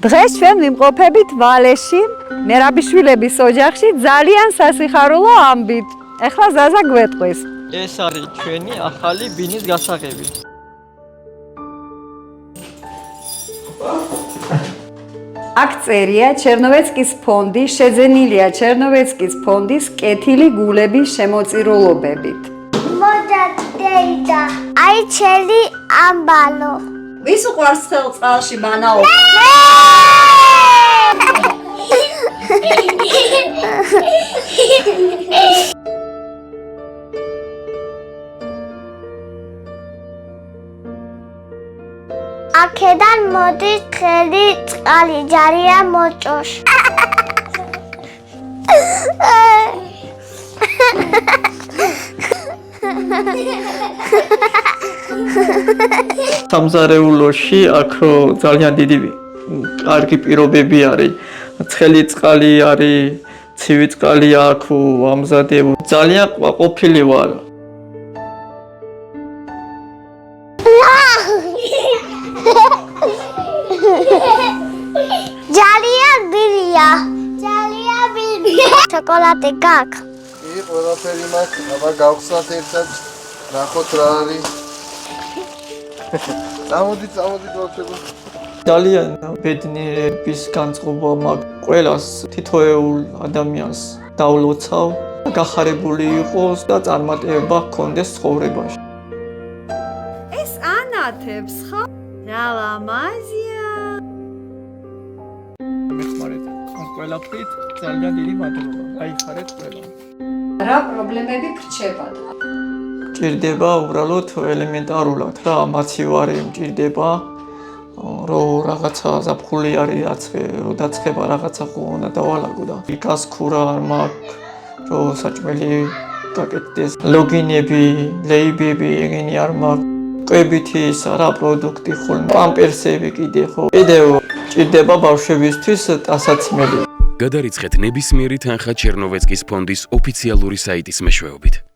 დღეს ჩვენ ვიმყოფებით ვალეში, მერაბიშვილების ოჯახში ძალიან სასიხარულო ამბით. ეხლა ზაზა გვეტყვის. ეს არის ჩვენი ახალი ბინის გასაღები. აქ წერია ჩერნოვეცკის ფონდი, შეძენილია ჩერნოვეცკის ფონდის კეთილი გულების შემოწირულობებით. მოდადეიდა, აი ჩელი ამბალო. ვის უყვარს ხელწყალში ბანაო? აქედან მოდის ხელი წყალი ჯარია მოჭოშ. სამზარეულოში აქ ძალიან დიდი კარგი პირობები არის. ცხელი წყალი არის, ცივი წყალი აქ ამზადებ. ძალიან ყოფილი ვარ. ძალიან ბირია. ძალიან ბირია. შოკოლადი გაქვს. კი, ყველაფერი მაქვს. აბა გავხსნათ ერთად. ნახოთ რა არის. წამოდით ბავშვებო. ძალიან ბედნიერების განწყობა მაქვს. ყველას თითოეულ ადამიანს დავლოცავ, გახარებული იყოს და წარმატება ჰქონდეს ცხოვრებაში. ეს ანათებს ხო? რა ლამაზია. მეხმარეთ ამ ყველაფრით ძალიან დიდი მადლობა. გაიხარეთ ყველა. რა პრობლემები გრჩებათ? ჭირდება უბრალოდ ელემენტარულად რა მაცივარი მჭირდება რომ რაღაცა ზაფხული არის რომ დაცხება რაღაცა ხო უნდა დავალაგო და გას ქურა არ მაქვს რომ საჭმელი გაკეთდეს ლოგინები ლეიბები ეგენი არ მაქვს კვებითი რა პროდუქტი ხოლმე პამპერსები კიდე ხო კიდევ ჭირდება ბავშვებისთვის ტასაცმელი გადარიცხეთ ნებისმიერი თანხა ჩერნოვეცკის ფონდის ოფიციალური საიტის მეშვეობით.